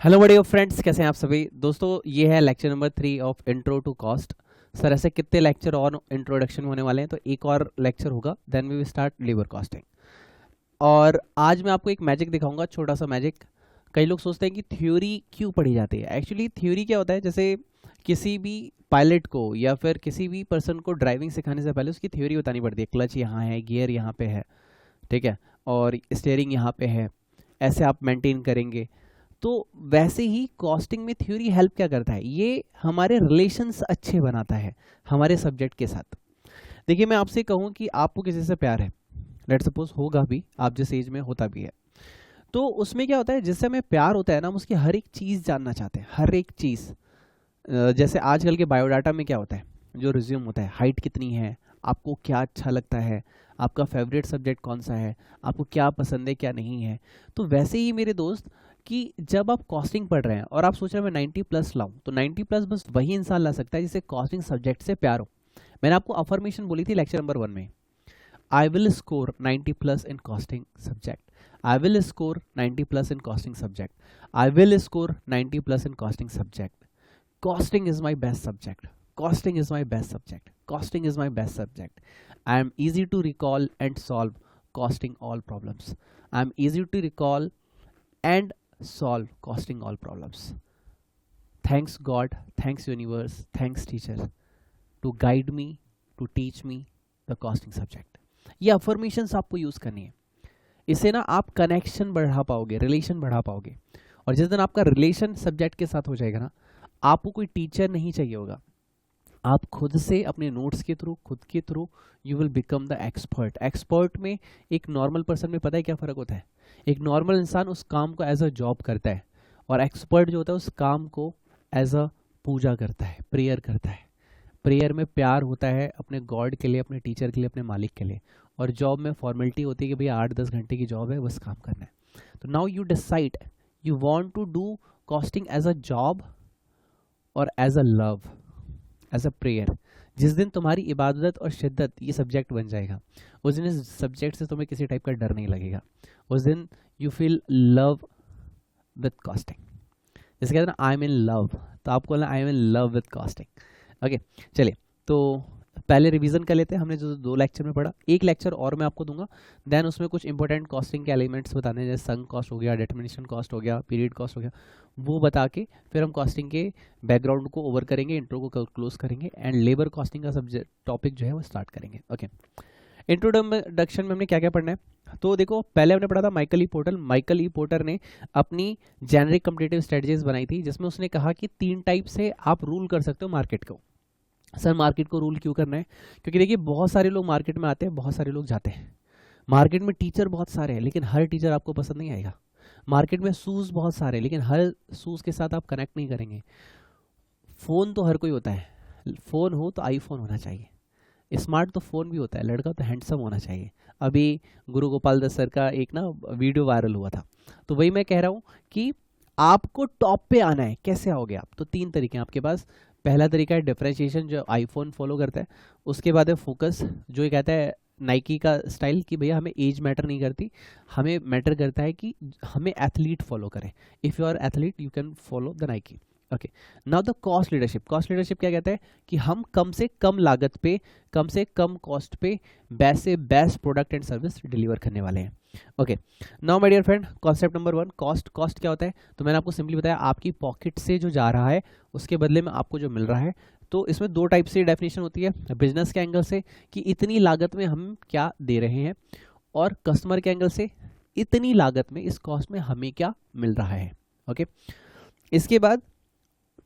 Hello बड़े friends, कैसे हैं आप सभी दोस्तों। ये है lecture number 3 of intro to cost. Sir ऐसे कितने लेक्चर और इंट्रोडक्शन होने वाले हैं, तो एक और लेक्चर होगा, then we will start labour costing. और आज मैं आपको एक मैजिक दिखाऊंगा, छोटा सा मैजिक। कई लोग सोचते हैं कि थ्योरी क्यों पढ़ी जाती है। एक्चुअली थ्योरी क्या होता है, जैसे किसी भी पायलट को या फिर किसी भी पर्सन को ड्राइविंग सिखाने से पहले उसकी थ्योरी बतानी पड़ती है। क्लच यहाँ है, गियर यहाँ पे है, ठीक है, और स्टीयरिंग यहाँ पे है, ऐसे आप मेंटेन करेंगे। तो वैसे ही कॉस्टिंग में थ्योरी हेल्प क्या करता है, ये हमारे रिलेशंस अच्छे बनाता है हमारे सब्जेक्ट के साथ। देखिए, मैं आपसे कहूँ कि आपको किसी से प्यार है, लेट सपोज होगा भी, आप जिस एज में होता भी है, तो उसमें क्या होता है, जिससे हमें प्यार होता है ना, हम उसकी हर एक चीज़ जानना चाहते हैं, हर एक चीज़। जैसे आजकल के बायोडाटा में क्या होता है, जो रिज्यूम होता है, हाइट कितनी है, आपको क्या अच्छा लगता है, आपका फेवरेट सब्जेक्ट कौन सा है, आपको क्या पसंद है क्या नहीं है। तो वैसे ही मेरे दोस्त, कि जब आप कॉस्टिंग पढ़ रहे हैं और आप सोच रहे हैं मैं 90 प्लस लाऊं, तो 90 प्लस बस वही इंसान ला सकता है जिसे कॉस्टिंग सब्जेक्ट से प्यार हो। मैंने आपको अफर्मेशन बोली थी लेक्चर नंबर 1 में, I will score 90 plus in costing subject, I will score 90 plus in costing subject, I will score 90 plus in costing subject. Costing is my best subject. Costing is my best subject. Costing is my best subject. I am easy to recall and solve costing all problems. I am easy to recall and solve costing all problems. Thanks God, thanks universe, thanks teacher to guide me, to teach me the costing subject. ये affirmations आपको use करनी है। इससे ना आप connection बढ़ा पाओगे, relation बढ़ा पाओगे। और जिस दिन आपका रिलेशन सब्जेक्ट के साथ हो जाएगा ना, आपको कोई टीचर नहीं चाहिए होगा, आप खुद से अपने नोट्स के थ्रू, खुद के through you will become the expert. Expert में एक नॉर्मल पर्सन में पता है क्या फ़र्क होता है। एक नॉर्मल इंसान उस काम को एज अ जॉब करता है, और एक्सपर्ट जो होता है उस काम को एज अ पूजा करता है, प्रेयर करता है। प्रेयर में प्यार होता है अपने गॉड के लिए, अपने टीचर के लिए, अपने मालिक के लिए। और जॉब में फॉर्मेलिटी होती है कि भैया 8-10 घंटे की जॉब है, बस काम करना है। तो now you decide, you want to do costing as a job और as a love, as a prayer. जिस दिन तुम्हारी इबादत और शिद्दत ये सब्जेक्ट बन जाएगा, उस दिन इस सब्जेक्ट से तुम्हें किसी टाइप का डर नहीं लगेगा। उस दिन you feel love with costing. जैसे कहते हैं ना आई एम इन लव, तो आपको बोलना I am in love with costing. Okay, चलिए, तो पहले रिवीजन कर लेते हैं। हमने जो 2 लेक्चर में पढ़ा, एक लेक्चर और मैं आपको दूंगा, देन उसमें कुछ इंपॉर्टेंट कॉस्टिंग के एलिमेंट्स बताने हैं, जैसे संक कॉस्ट हो गया, डिटर्मिनेशन कॉस्ट हो गया, पीरियड कॉस्ट हो गया, वो बता के फिर हम कॉस्टिंग के बैकग्राउंड को ओवर करेंगे, इंट्रो को क्लोज करेंगे, एंड लेबर कॉस्टिंग का सब्जेक्ट टॉपिक जो है वो स्टार्ट करेंगे। ओके, इंट्रोडक्शन में हमने क्या क्या पढ़ना है, तो देखो पहले हमने पढ़ा था Michael E porter. Michael E porter ने अपनी जेनरिक कॉम्पिटिटिव स्ट्रेटजीज बनाई थी, जिसमें उसने कहा कि 3 टाइप से आप रूल कर सकते हो मार्केट को। सर मार्केट को रूल क्यों करना है, क्योंकि देखिए बहुत सारे लोग मार्केट में आते हैं, बहुत सारे लोग जाते हैं। मार्केट में टीचर बहुत सारे हैं, लेकिन हर टीचर आपको पसंद नहीं आएगा। मार्केट में शूज़ बहुत सारे हैं, लेकिन हर शूज़ के साथ आप कनेक्ट नहीं करेंगे। फ़ोन तो हर कोई होता है, फ़ोन हो तो आईफोन होना चाहिए, स्मार्ट तो फ़ोन भी होता है, लड़का तो हैंडसम होना चाहिए। अभी गुरु गोपाल दत्त सर का एक ना वीडियो वायरल हुआ था, तो वही मैं कह रहा हूँ कि आपको टॉप पे आना है। कैसे आओगे आप, तो 3 तरीके हैं आपके पास। पहला तरीका है डिफरेंशिएशन, जो आईफोन फॉलो करता है। उसके बाद है फोकस, जो ये कहता है नाइकी का स्टाइल, कि भैया हमें एज मैटर नहीं करती, हमें मैटर करता है कि हमें एथलीट फॉलो करें। If you are athlete you can follow the Nike. Okay, now the cost leadership. Cost leadership क्या कहता है कि हम कम से कम लागत पे, कम से कम कॉस्ट पे बेस्ट से best product and service deliver करने वाले हैं। Okay, now my dear friend, concept number 1, cost. Cost क्या होता है, तो मैंने आपको सिंपली बताया, आपकी पॉकेट से जो जा रहा है उसके बदले में आपको जो मिल रहा है। तो इसमें 2 टाइप से डेफिनेशन होती है, बिजनेस के एंगल से कि इतनी लागत में हम क्या दे रहे हैं, और कस्टमर के एंगल से इतनी लागत में, इस कॉस्ट में हमें क्या मिल रहा है। ओके, इसके बाद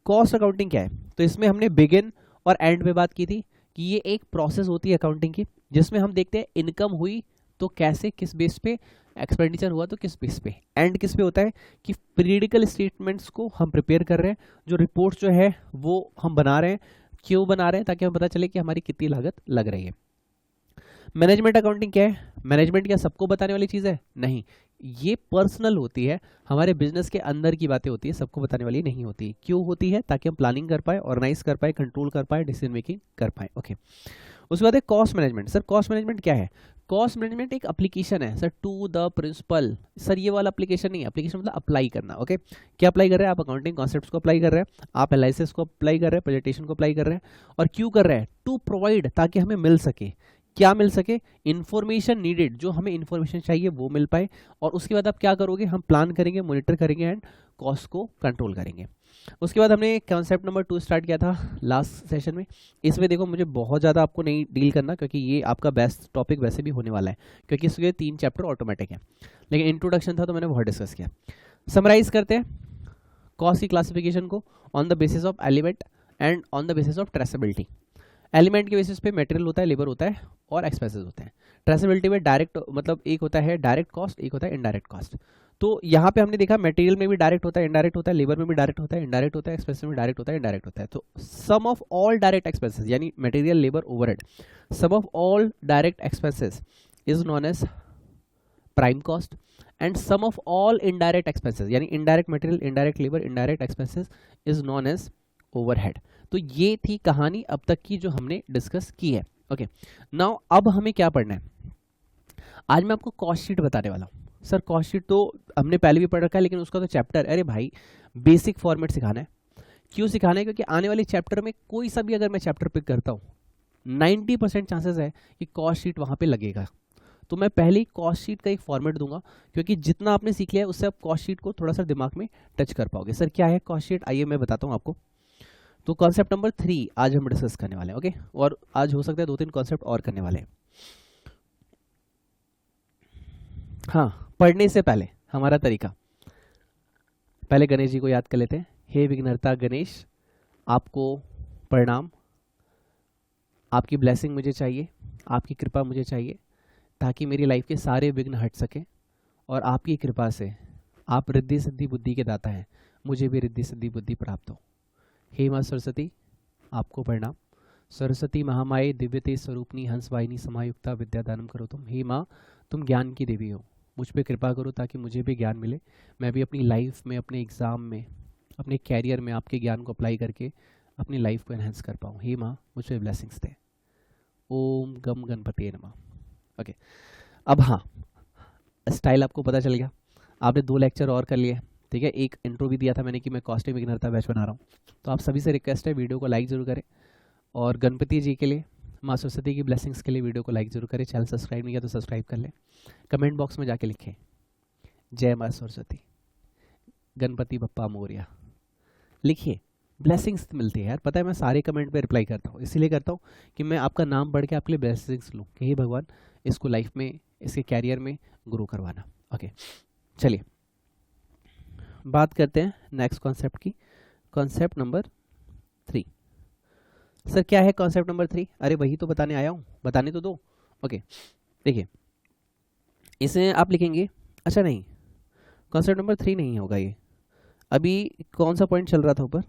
कॉस्ट अकाउंटिंग क्या है, तो इसमें हमने बिगिन और एंड में बात की थी कि ये एक प्रोसेस होती है अकाउंटिंग की, जिसमें हम देखते हैं इनकम हुई तो कैसे, किस बेस पे, एक्सपेंडिचर हुआ तो किस बेस पे, एंड किस पे होता है कि पीरियडिकल स्टेटमेंट्स को हम प्रिपेयर कर रहे हैं, जो रिपोर्ट जो है वो हम बना रहे हैं। क्यों बना रहे हैं, ताकि हमें पता चले कि हमारी कितनी लागत लग रही है। मैनेजमेंट अकाउंटिंग क्या है, मैनेजमेंट क्या सबको बताने वाली चीज़ है, नहीं, ये पर्सनल होती है, हमारे बिजनेस के अंदर की बातें होती है, सबको बताने वाली नहीं होती। क्यों होती है, ताकि हम प्लानिंग कर पाए, ऑर्गेनाइज कर पाए, कंट्रोल कर पाए, डिसीजन मेकिंग कर पाए। ओके, उसके बाद है cost management. Sir cost management क्या है? कॉस्ट मैनेजमेंट एक एप्लीकेशन है sir to the principle. Sir ये वाला एप्लीकेशन नहीं है, एप्लीकेशन मतलब अप्लाई करना। ओके, क्या अप्लाई कर रहे हैं आप? अकाउंटिंग कॉन्सेप्ट्स को अप्लाई कर रहे हैं, आप एनालिसिस को अप्लाई कर रहे हैं, प्रेजेंटेशन को अप्लाई कर रहे हैं। और क्यों कर रहे हैं? टू प्रोवाइड, ताकि हमें मिल सके, क्या मिल सके? इंफॉर्मेशन नीडेड, जो हमें इंफॉर्मेशन चाहिए वो मिल पाए। और उसके बाद आप क्या करोगे? हम प्लान करेंगे, मॉनिटर करेंगे एंड कॉस्ट को कंट्रोल करेंगे। उसके बाद हमने कॉन्सेप्ट नंबर 2 स्टार्ट किया था लास्ट सेशन में। इसमें देखो मुझे बहुत ज़्यादा आपको नहीं डील करना, क्योंकि ये आपका बेस्ट टॉपिक वैसे भी होने वाला है, क्योंकि इसके 3 चैप्टर ऑटोमेटिक है। लेकिन इंट्रोडक्शन था तो मैंने बहुत डिस्कस किया। समराइज करते हैं कॉस्ट की क्लासिफिकेशन को on the basis of element and on the basis of traceability. Element के बेसिस पे मटेरियल होता है, लेबर होता है और एक्सपेंसेस होते हैं। ट्रेसेबिलिटी में डायरेक्ट मतलब एक होता है डायरेक्ट कॉस्ट, एक होता है इनडायरेक्ट कॉस्ट। तो यहाँ पे हमने देखा मटेरियल में भी डायरेक्ट होता है, इनडायरेक्ट होता है, लेबर में भी डायरेक्ट होता है, इनडायरेक्ट होता है, एक्सपेंसेस में डायरेक्ट होता है, इनडायरेक्ट होता है। तो sum of all direct expenses यानी material, labour, overhead, sum of all direct expenses is known as prime cost and sum of all indirect expenses यानी indirect material, indirect labour, indirect expenses is known as overhead. तो ये थी कहानी अब तक की जो हमने डिस्कस की है। ओके, नाउ अब हमें क्या पढ़ना है? आज मैं आपको कॉस्ट शीट बताने वाला हूँ। सर कॉस्ट शीट तो हमने पहले भी पढ़ रखा है, लेकिन उसका तो चैप्टर, अरे भाई बेसिक फॉर्मेट सिखाना है। क्यों सिखाना है? क्योंकि आने वाले चैप्टर में कोई सा भी अगर मैं चैप्टर पिक करता हूँ 90% चांसेस है कि कॉस्ट शीट वहाँ पे लगेगा। तो मैं पहले ही कॉस्ट शीट का एक फॉर्मेट दूंगा, क्योंकि जितना आपने सीख लिया है उससे आप कॉस्ट शीट को थोड़ा सा दिमाग में टच कर पाओगे। सर क्या है कॉस्ट शीट? आइए मैं बताता हूँ आपको। तो कॉन्सेप्ट नंबर 3 आज हम डिस्कस करने वाले हैं। ओके, और आज हो सकता है 2-3 कॉन्सेप्ट और करने वाले हैं। हाँ, पढ़ने से पहले हमारा तरीका, पहले गणेश जी को याद कर लेते हैं। हे विघ्नहर्ता गणेश, आपको प्रणाम। आपकी ब्लेसिंग मुझे चाहिए, आपकी कृपा मुझे चाहिए, ताकि मेरी लाइफ के सारे विघ्न हट सके। और आपकी कृपा से, आप रिद्धि सिद्धि बुद्धि के दाता हैं, मुझे भी रिद्धि सिद्धि बुद्धि प्राप्त हो। हे माँ सरस्वती, आपको प्रणाम। सरस्वती महामाये दिव्यते स्वरूपनी हंस वाहिनी समायुक्ता विद्यादानम करो तुम। हे माँ, तुम ज्ञान की देवी हो, मुझ पर कृपा करो ताकि मुझे भी ज्ञान मिले, मैं भी अपनी लाइफ में, अपने एग्ज़ाम में, अपने कैरियर में आपके ज्ञान को अप्लाई करके अपनी लाइफ को एनहेंस कर पाऊँ। हे माँ, मुझ पर ब्लेसिंग्स दे। ओम गम गणपति नमः। ओके, अब हाँ, स्टाइल आपको पता चल गया। आपने 2 लेक्चर और कर लिए, ठीक है। एक इंट्रो भी दिया था मैंने कि मैं कॉस्टिंग बिगिनर बैच बना रहा हूँ। तो आप सभी से रिक्वेस्ट है वीडियो को लाइक जरूर करें, और गणपति जी के लिए, माँ सरस्वती की ब्लेसिंग्स के लिए वीडियो को लाइक जरूर करें। चैनल सब्सक्राइब नहीं किया तो सब्सक्राइब कर लें। कमेंट बॉक्स में जाके लिखें जय माँ सरस्वती, गणपति बप्पा मोरिया, लिखिए। ब्लेसिंग्स मिलती है यार, पता है मैं सारे कमेंट पे रिप्लाई करता हूँ, इसीलिए करता हूँ कि मैं आपका नाम पढ़ के आपके लिए ब्लेसिंग्स लूँ कि हे भगवान इसको लाइफ में, इसके कैरियर में ग्रो करवाना। ओके, चलिए बात करते हैं नेक्स्ट कॉन्सेप्ट की। Concept number 3। सर क्या है कॉन्सेप्ट नंबर 3? अरे वही तो बताने आया हूँ, बताने तो दो। ओके, देखिए इसे आप लिखेंगे, अच्छा नहीं, कॉन्सेप्ट नंबर 3 नहीं होगा ये। अभी कौन सा पॉइंट चल रहा था ऊपर?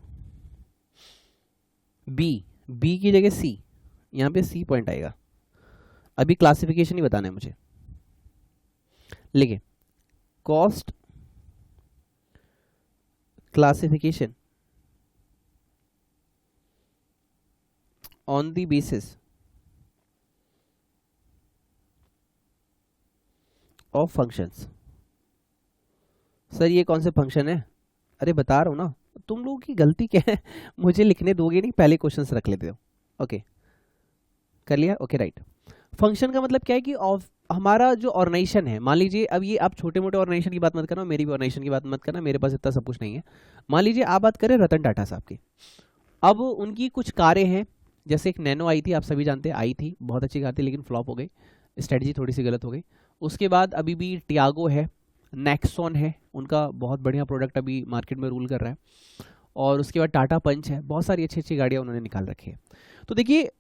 बी की जगह सी, यहाँ पे सी पॉइंट आएगा। अभी क्लासिफिकेशन ही बताना है मुझे। लिखिए cost classification on the basis of functions. Sir ये कौन से फंक्शन है? अरे बता रहा हूँ ना, तुम लोगों की गलती क्या है? मुझे लिखने दोगे नहीं, पहले क्वेश्चंस रख लेते हो। ओके, कर लिया? Okay right. फंक्शन का मतलब क्या है कि हमारा जो ऑर्गेनाइजेशन है, मान लीजिए अब ये आप छोटे मोटे ऑर्गेनाइजेशन की बात मत करना, मेरी भी ऑर्गेनाइजेशन की बात मत करना, मेरे पास इतना सब कुछ नहीं है। मान लीजिए आप बात करें रतन टाटा साहब की, अब उनकी कुछ कारें हैं, जैसे एक नैनो आई थी, आप सभी जानते हैं, आई थी, बहुत अच्छी कार थी, लेकिन फ्लॉप हो गई, स्ट्रेटजी थोड़ी सी गलत हो गई। उसके बाद अभी भी टियागो है, नेक्सॉन है, उनका बहुत बढ़िया प्रोडक्ट अभी मार्केट में रूल कर रहा है। और उसके बाद टाटा पंच है, बहुत सारी अच्छी अच्छी गाड़ियाँ उन्होंने निकाल रखी है। तो देखिए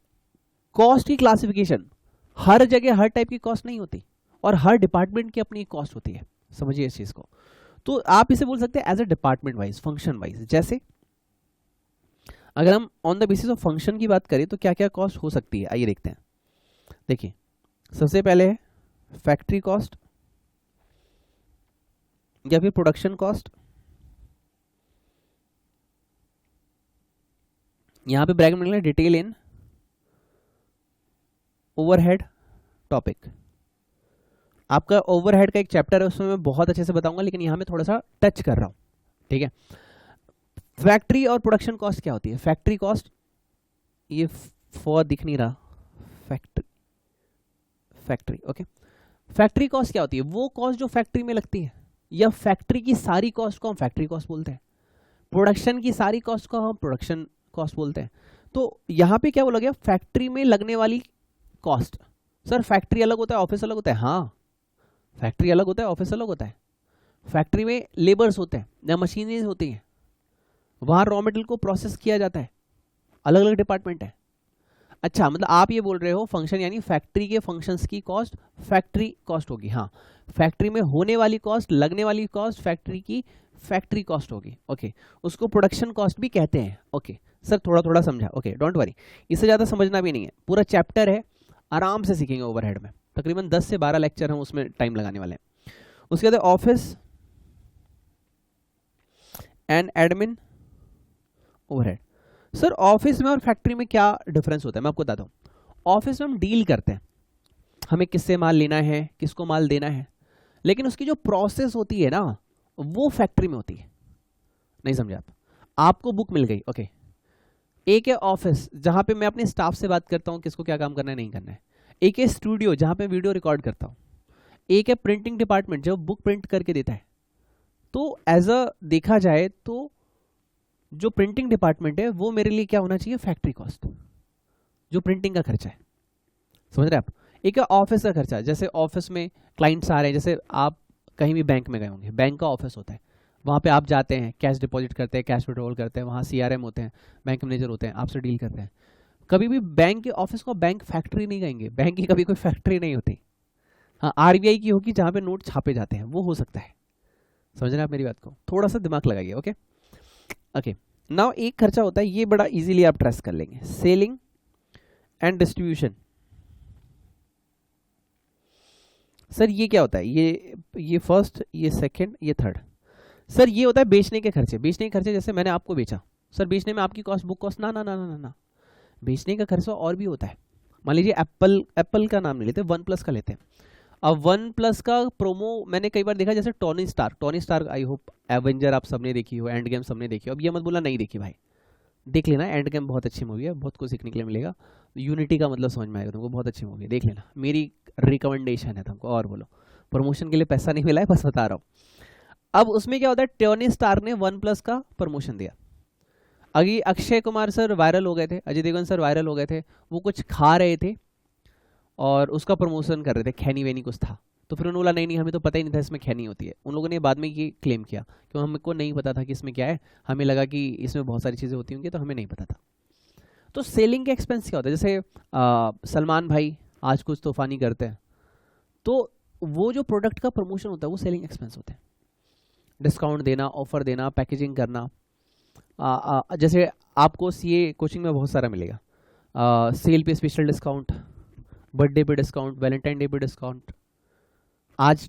कॉस्ट की क्लासिफिकेशन हर जगह हर टाइप की कॉस्ट नहीं होती, और हर डिपार्टमेंट की अपनी कॉस्ट होती है, समझिए इस चीज़ को। तो आप इसे बोल सकते हैं as a department wise, function wise. जैसे अगर हम on the basis of function की बात करें तो क्या क्या कॉस्ट हो सकती है, आइए देखते हैं। देखिए सबसे पहले है फैक्ट्री कॉस्ट या फिर प्रोडक्शन कॉस्ट। यहां पे ब्रैकेट में लिखना है डिटेल इन ओवरहेड टॉपिक, आपका ओवरहेड का एक चैप्टर है, उसमें मैं बहुत अच्छे से बताऊंगा, लेकिन यहाँ मैं थोड़ा सा टच कर रहा हूँ, ठीक है। फैक्ट्री और प्रोडक्शन कॉस्ट क्या होती है? फैक्ट्री कॉस्ट, ये फॉर दिख नहीं रहा, फैक्ट्री ओके। फैक्ट्री कॉस्ट क्या होती है? वो कॉस्ट जो फैक्ट्री में लगती है, या फैक्ट्री की सारी कॉस्ट को हम फैक्ट्री कॉस्ट बोलते हैं, प्रोडक्शन की सारी कॉस्ट को हम प्रोडक्शन कॉस्ट बोलते हैं। तो यहाँ पे क्या बोला गया? फैक्ट्री में लगने वाली कॉस्ट। सर फैक्ट्री अलग होता है, ऑफिस अलग होता है? हाँ, फैक्ट्री अलग होता है, ऑफिस अलग होता है। फैक्ट्री में लेबर्स होते हैं या मशीनरीज होती हैं, वहां रॉ मटेरियल को प्रोसेस किया जाता है, अलग अलग डिपार्टमेंट है। अच्छा, मतलब आप ये बोल रहे हो फंक्शन यानी फैक्ट्री के फंक्शंस की कॉस्ट फैक्ट्री कॉस्ट होगी। हाँ, फैक्ट्री में होने वाली कॉस्ट, लगने वाली कॉस्ट फैक्ट्री की फैक्ट्री कॉस्ट होगी। ओके, उसको प्रोडक्शन कॉस्ट भी कहते हैं। ओके सर, थोड़ा थोड़ा समझा। ओके, डोंट वरी, इससे ज़्यादा समझना भी नहीं है, पूरा चैप्टर है, आराम से सीखेंगे। ओवरहेड में तकरीबन 10 से 12 लेक्चर हम उसमें टाइम लगाने वाले हैं। उसके बाद office and admin overhead. Sir office में और फैक्ट्री में क्या डिफरेंस होता है? मैं आपको बताता हूँ। ऑफिस में हम डील करते हैं, हमें किससे माल लेना है, किसको माल देना है, लेकिन उसकी जो प्रोसेस होती है ना, वो फैक्ट्री में होती है। नहीं समझे आप? आपको बुक मिल गई, ओके। एक है ऑफिस, जहां पे मैं अपने स्टाफ से बात करता हूँ किसको क्या काम करना है, नहीं करना है। एक है स्टूडियो, जहां पे वीडियो रिकॉर्ड करता हूँ। एक है प्रिंटिंग डिपार्टमेंट, जो बुक प्रिंट करके देता है। तो एज अ देखा जाए तो जो प्रिंटिंग डिपार्टमेंट है वो मेरे लिए क्या होना चाहिए? फैक्ट्री कॉस्ट, जो प्रिंटिंग का खर्चा है। समझ रहे आप? एक है ऑफिस का खर्चा, जैसे ऑफिस में क्लाइंट्स आ रहे हैं, जैसे आप कहीं भी बैंक में गए होंगे, बैंक का ऑफिस होता है, वहाँ पे आप जाते हैं, कैश डिपॉजिट करते हैं, कैश विड्रॉल करते हैं, वहाँ सीआरएम होते हैं, बैंक मैनेजर होते हैं, आपसे डील करते हैं। कभी भी बैंक के ऑफिस को बैंक फैक्ट्री नहीं कहेंगे, बैंक की कभी कोई फैक्ट्री नहीं होती। हाँ, आरबीआई की होगी जहाँ पे नोट छापे जाते हैं, वो हो सकता है। समझ रहे हैं आप मेरी बात को? थोड़ा सा दिमाग लगाइए। ओके ओके, नाउ एक खर्चा होता है, ये बड़ा इजीली आप ट्रेस कर लेंगे, सेलिंग एंड डिस्ट्रीब्यूशन। सर ये क्या होता है? ये फर्स्ट, ये सेकंड, ये थर्ड। सर ये होता है बेचने के खर्चे। बेचने के खर्चे जैसे मैंने आपको बेचा, सर बेचने में आपकी कॉस्ट, बुक कॉस्ट, ना ना ना ना ना, बेचने का खर्चा और भी होता है। मान लीजिए एप्पल का नाम नहीं लेते, वन प्लस का लेते हैं। अब वन प्लस का प्रोमो मैंने कई बार देखा, जैसे Tony star, I hope Avenger आप सबने देखी हो, एंड गेम सबने देखी हो। अब ये मत बोला नहीं देखी भाई, देख लेना, एंड गेम बहुत अच्छी मूवी है, बहुत कुछ सीखने के लिए मिलेगा, यूनिटी का मतलब समझ में आएगा तुमको, बहुत अच्छी मूवी है, देख लेना, मेरी रिकमेंडेशन है तुमको। और बोलो, प्रमोशन के लिए पैसा नहीं मिला है, बस बता रहा हूँ। अब उसमें क्या होता है, टोनी स्टार ने वन प्लस का प्रमोशन दिया। अभी अक्षय कुमार सर वायरल हो गए थे, अजय देवगन सर वायरल हो गए थे, वो कुछ खा रहे थे और उसका प्रमोशन कर रहे थे, खैनी वैनी कुछ था। तो फिर उन्होंने बोला नहीं नहीं, हमें तो पता ही नहीं था इसमें खैनी होती है। उन लोगों ने बाद में ये क्लेम किया कि हमको नहीं पता था कि इसमें क्या है, हमें लगा कि इसमें बहुत सारी चीज़ें होती होंगी, तो हमें नहीं पता था। तो सेलिंग के एक्सपेंस क्या होता है? जैसे सलमान भाई आज कुछ तूफानी करते हैं, तो वो जो प्रोडक्ट का प्रमोशन होता है वो सेलिंग एक्सपेंस होता है। डिस्काउंट देना, ऑफर देना, पैकेजिंग करना। जैसे आपको सीए कोचिंग में बहुत सारा मिलेगा, सेल पे स्पेशल डिस्काउंट, बर्थडे पे डिस्काउंट, वैलेंटाइन डे पे डिस्काउंट, आज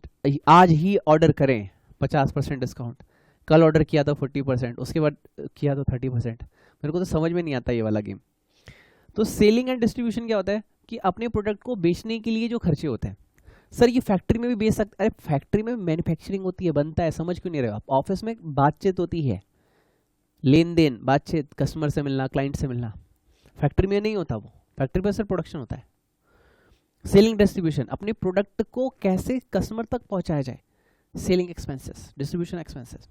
ही ऑर्डर करें 50% डिस्काउंट, कल ऑर्डर किया तो 40%, उसके बाद किया तो 30%। मेरे को तो समझ में नहीं आता ये वाला गेम। तो सेलिंग एंड डिस्ट्रीब्यूशन क्या होता है कि अपने प्रोडक्ट को बेचने के लिए जो खर्चे होते हैं। सर ये फैक्ट्री में भी बेच सकते? अरे फैक्ट्री में मैन्युफैक्चरिंग होती है, बनता है, समझ क्यों नहीं रहे हो आप? ऑफिस में बातचीत होती है, लेन देन, बातचीत, कस्टमर से मिलना, क्लाइंट से मिलना। फैक्ट्री में नहीं होता वो, फैक्ट्री पर सिर्फ प्रोडक्शन होता है। सेलिंग डिस्ट्रीब्यूशन, अपने प्रोडक्ट को कैसे कस्टमर तक पहुंचाया जाए, सेलिंग एक्सपेंसेस, डिस्ट्रीब्यूशन एक्सपेंसेस।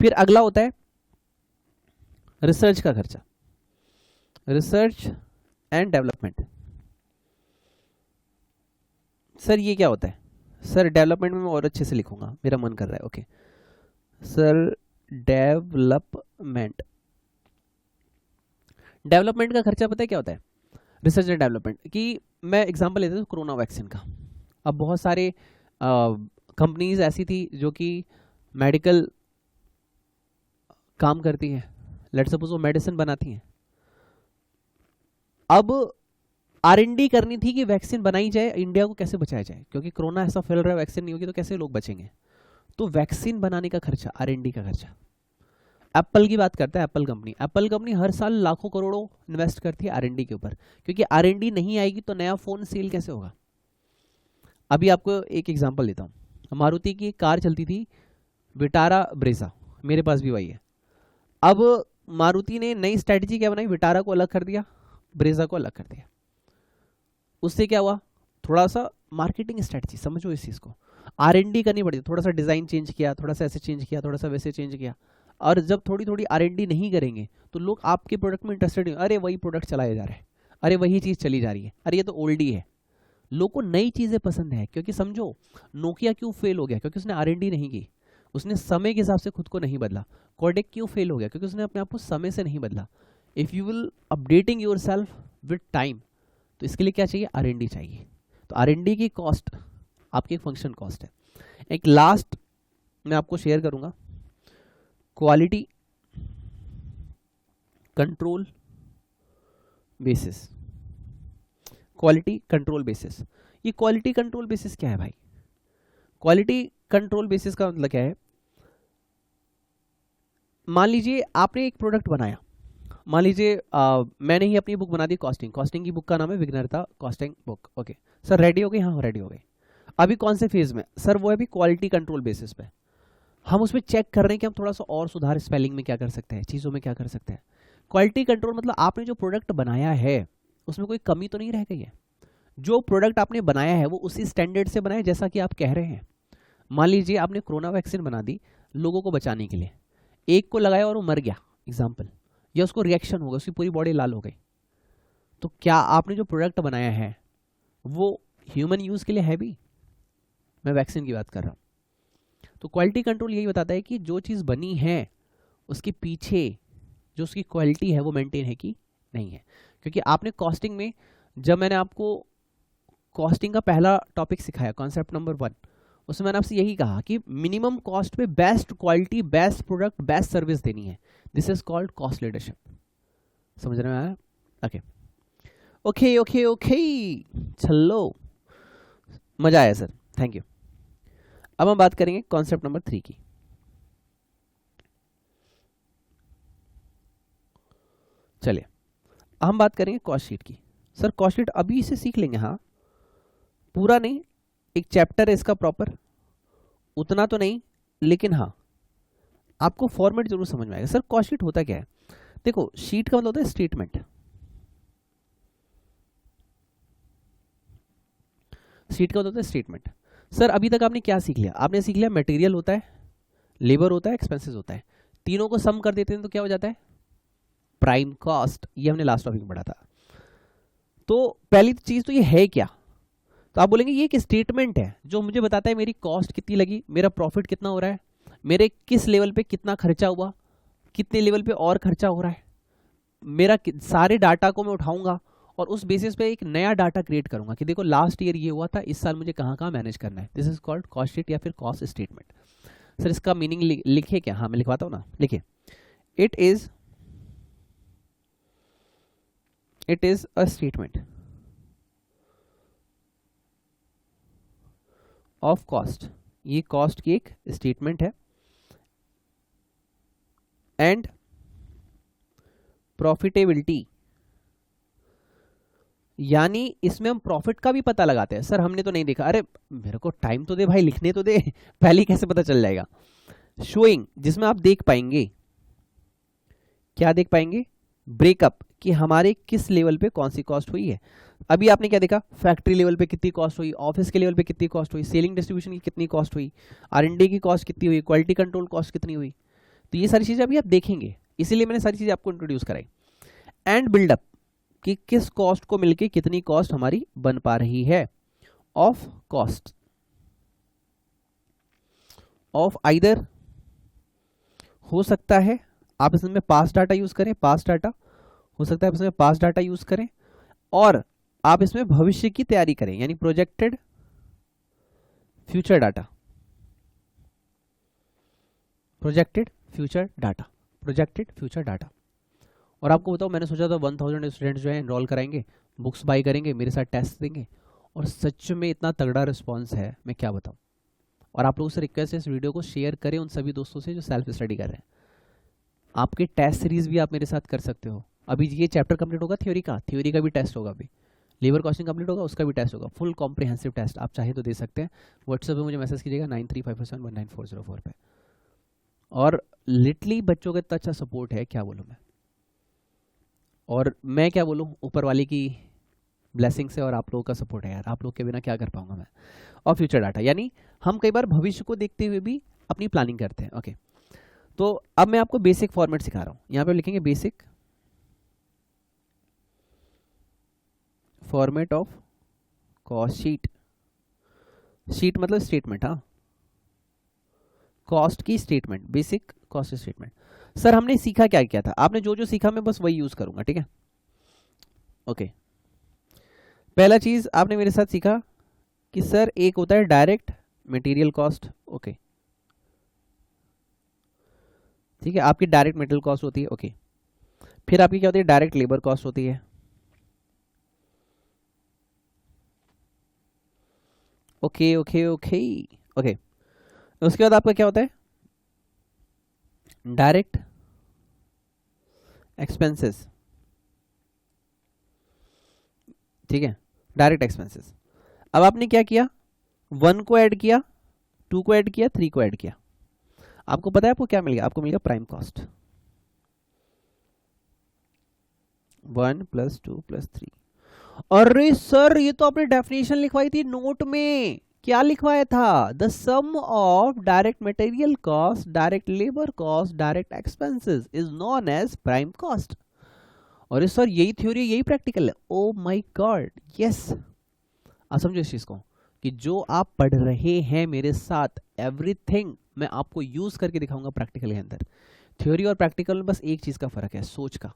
फिर अगला होता है रिसर्च का खर्चा, रिसर्च एंड डेवलपमेंट। सर ये क्या होता है? सर डेवलपमेंट में मैं और अच्छे से लिखूंगा, मेरा मन कर रहा है। ओके सर, डेवलपमेंट का खर्चा पता है क्या होता है? रिसर्च एंड डेवलपमेंट की मैं एग्जांपल लेता हूँ कोरोना वैक्सीन का। अब बहुत सारे कंपनीज ऐसी थी जो कि मेडिकल काम करती हैं, लेट्स सपोज वो मेडिसिन बनाती हैं। अब R&D करनी थी कि वैक्सीन बनाई जाए, इंडिया को कैसे बचाया जाए, क्योंकि कोरोना ऐसा फैल रहा है, वैक्सीन नहीं होगी तो कैसे लोग बचेंगे। तो वैक्सीन बनाने का खर्चा, R&D का खर्चा। एप्पल की बात करते हैं, एप्पल कंपनी हर साल लाखों करोड़ों इन्वेस्ट करती है आर&डी के ऊपर, क्योंकि आर&डी नहीं आएगी तो नया फोन सेल कैसे होगा। अभी आपको एक एग्जांपल देता हूँ, मारुति की एक कार चलती थी विटारा ब्रेजा, मेरे पास भी वही है। अब मारुति ने नई स्ट्रेटजी क्या बनाई, विटारा को अलग कर दिया, ब्रेजा को अलग कर दिया। उससे क्या हुआ, थोड़ा सा मार्केटिंग स्ट्रेटजी, समझो इस चीज को, आर&डी करनी पड़ी, थोड़ा सा डिजाइन चेंज किया, थोड़ा सा ऐसे चेंज किया, थोड़ा सा वैसे चेंज किया। और जब थोड़ी थोड़ी आर&डी नहीं करेंगे तो लोग आपके प्रोडक्ट में इंटरेस्टेड नहीं, अरे वही प्रोडक्ट चलाया जा रहा है, अरे वही चीज चली जा रही है, अरे ये तो ओल्ड ही है। लोग को नई चीजें पसंद है, क्योंकि समझो नोकिया क्यों फेल हो गया, क्योंकि उसने आर&डी नहीं की, उसने समय के हिसाब से खुद को नहीं बदला। कोडेक क्यों फेल हो गया, क्योंकि उसने अपने आप को समय से नहीं बदला। If you will updating your self with time, तो इसके लिए क्या चाहिए, आर&डी चाहिए। तो आर&डी की कॉस्ट आपकी एक फंक्शन कॉस्ट है। एक लास्ट मैं आपको शेयर करूंगा, quality control basis. Quality control basis, ये क्वालिटी कंट्रोल बेसिस क्या है भाई? क्वालिटी कंट्रोल बेसिस का मतलब क्या है, मान लीजिए आपने एक प्रोडक्ट बनाया, मान लीजिए मैंने ही अपनी बुक बना दी, कॉस्टिंग की बुक का नाम है विघ्नहर्ता costing book. Okay sir, ready हो गई? हाँ रेडी हो गई। अभी कौन से फेज में सर? वो है अभी क्वालिटी कंट्रोल बेसिस पे, हम उसमें चेक कर रहे हैं कि हम थोड़ा सा और सुधार स्पेलिंग में क्या कर सकते हैं, चीज़ों में क्या कर सकते हैं। क्वालिटी कंट्रोल मतलब आपने जो प्रोडक्ट बनाया है उसमें कोई कमी तो नहीं रह गई है, जो प्रोडक्ट आपने बनाया है वो उसी स्टैंडर्ड से बनाया जैसा कि आप कह रहे हैं। मान लीजिए आपने कोरोना वैक्सीन बना दी लोगों को बचाने के लिए, एक को लगाया और वो मर गया एग्जाम्पल, या उसको रिएक्शन हो गया, उसकी पूरी बॉडी लाल हो गई, तो क्या आपने जो प्रोडक्ट बनाया है वो ह्यूमन यूज के लिए है भी? मैं वैक्सीन की बात कर रहा हूँ। तो क्वालिटी कंट्रोल यही बताता है कि जो चीज़ बनी है उसके पीछे जो उसकी क्वालिटी है वो मेंटेन है कि नहीं है। क्योंकि आपने कॉस्टिंग में, जब मैंने आपको कॉस्टिंग का पहला टॉपिक सिखाया कॉन्सेप्ट नंबर 1, उसमें मैंने आपसे यही कहा कि मिनिमम कॉस्ट पे best quality, best product, best service देनी है। This is called cost leadership. समझ रहे हैं? ओके ओके ओके ओके, चलो मजा आया सर, थैंक यू। अब हम बात करेंगे कॉन्सेप्ट नंबर 3 की। चलिए हम बात करेंगे कॉस्ट शीट की। सर कॉस्ट शीट अभी इसे सीख लेंगे? हाँ, पूरा नहीं, एक चैप्टर है इसका प्रॉपर, उतना तो नहीं, लेकिन हाँ आपको फॉर्मेट जरूर समझ में आएगा। सर कॉस्ट शीट होता क्या है? देखो, शीट का मतलब होता है स्टेटमेंट। शीट का मतलब होता है स्टेटमेंट। सर अभी तक आपने क्या सीख लिया? आपने सीख लिया मटेरियल होता है, लेबर होता है, एक्सपेंसेस होता है, तीनों को सम कर देते हैं तो क्या हो जाता है? Prime cost. ये हमने लास्ट टॉपिक में पढ़ा था। तो पहली चीज तो ये है क्या? तो आप बोलेंगे ये एक स्टेटमेंट है जो मुझे बताता है मेरी कॉस्ट कितनी लगी, मेरा प्रॉफिट कितना हो रहा है, मेरे किस लेवल पे कितना खर्चा हुआ, कितने लेवल पे और खर्चा हो रहा है। मेरा सारे डाटा को मैं उठाऊंगा और उस बेसिस पे एक नया डाटा क्रिएट करूंगा कि देखो लास्ट ईयर ये हुआ था, इस साल मुझे कहाँ कहाँ मैनेज करना है। This is called cost sheet या फिर कॉस्ट स्टेटमेंट। सर इसका मीनिंग लिखे क्या? हाँ मैं लिखवाता हूँ ना, लिखिए। It is a statement of cost. ये कॉस्ट की एक स्टेटमेंट है। एंड प्रॉफिटेबिलिटी, यानी इसमें हम प्रॉफिट का भी पता लगाते हैं। सर हमने तो नहीं देखा, अरे मेरे को टाइम तो दे भाई, लिखने तो दे पहले कैसे पता चल जाएगा? शोइंग, जिसमें आप देख पाएंगे, क्या देख पाएंगे? ब्रेकअप, कि हमारे किस लेवल पे कौन सी कॉस्ट हुई है। अभी आपने क्या देखा? फैक्ट्री लेवल पे कितनी कॉस्ट हुई, ऑफिस के लेवल पे कितनी कॉस्ट हुई, सेलिंग डिस्ट्रीब्यूशन की कितनी कॉस्ट हुई, आर&डी की कॉस्ट कितनी हुई, क्वालिटी कंट्रोल कॉस्ट कितनी हुई। तो ये सारी चीजें अभी आप देखेंगे, इसीलिए मैंने सारी चीजें आपको इंट्रोड्यूस कराई। एंड बिल्डअप, कि किस कॉस्ट को मिलके कितनी कॉस्ट हमारी बन पा रही है। ऑफ कॉस्ट, ऑफ आइदर, हो सकता है आप इसमें पास्ट डाटा यूज करें, पास्ट डाटा हो सकता है, इसमें पास्ट डाटा यूज करें, और आप इसमें भविष्य की तैयारी करें, यानी projected future data, projected future data, projected future data. और आपको बताओ, मैंने सोचा था 1000 स्टूडेंट्स जो है एनरोल कराएंगे, बुक्स बाई करेंगे, मेरे साथ टेस्ट देंगे, और सच में इतना तगड़ा रिस्पॉन्स है, मैं क्या बताऊं। और आप लोगों से रिक्वेस्ट है इस वीडियो को शेयर करें उन सभी दोस्तों से जो सेल्फ स्टडी कर रहे हैं। आपके टेस्ट सीरीज भी आप मेरे साथ कर सकते हो। अभी ये चैप्टर कंप्लीट होगा थ्योरी का भी टेस्ट होगा, अभी लेबर कॉस्टिंग कंप्लीट होगा उसका भी टेस्ट होगा, फुल कॉम्प्रिहेंसिव टेस्ट आप चाहे तो दे सकते हैं। व्हाट्सएप पे मुझे मैसेज कीजिएगा 9354719404 पे। और लिटरली बच्चों का इतना अच्छा सपोर्ट है, क्या बोलूँ मैं, और मैं क्या बोलूँ, ऊपर वाले की ब्लेसिंग से और आप लोगों का सपोर्ट है यार, आप लोग के बिना क्या कर पाऊंगा मैं। और फ्यूचर डाटा, यानी हम कई बार भविष्य को देखते हुए भी अपनी प्लानिंग करते हैं। ओके, तो अब मैं आपको बेसिक फॉर्मेट सिखा रहा हूं। यहां पे लिखेंगे basic format of cost sheet. Sheet मतलब स्टेटमेंट, हाँ, कॉस्ट की statement, basic cost statement. Sir हमने सीखा क्या क्या था, आपने जो जो सीखा मैं बस वही यूज करूंगा, ठीक है। ओके, पहला चीज आपने मेरे साथ सीखा कि सर एक होता है डायरेक्ट मटेरियल कॉस्ट। ओके, ठीक है, आपकी डायरेक्ट मटेरियल कॉस्ट होती है। ओके, फिर आपकी क्या होती है, डायरेक्ट लेबर कॉस्ट होती है। ओके ओके ओके ओके, उसके बाद आपका क्या होता है, डायरेक्ट एक्सपेंसेस। ठीक है, डायरेक्ट एक्सपेंसेस। अब आपने क्या किया, 1 को ऐड किया, 2 को ऐड किया, 3 को ऐड किया, आपको पता है आपको क्या मिल गया, आपको मिल गया प्राइम कॉस्ट। 1 + 2 + 3। अरे सर ये तो आपने डेफिनेशन लिखवाई थी नोट में, क्या लिखवाया था, the sum of direct material cost, direct labour cost, direct expenses is known as prime cost. और सर यही थ्योरी यही प्रैक्टिकल है, ओ माय गॉड, यस। आप समझो इस चीज को कि जो आप पढ़ रहे हैं मेरे साथ, एवरीथिंग मैं आपको यूज करके दिखाऊंगा प्रैक्टिकल के अंदर। थ्योरी और प्रैक्टिकल में बस एक चीज का फर्क है, सोच का।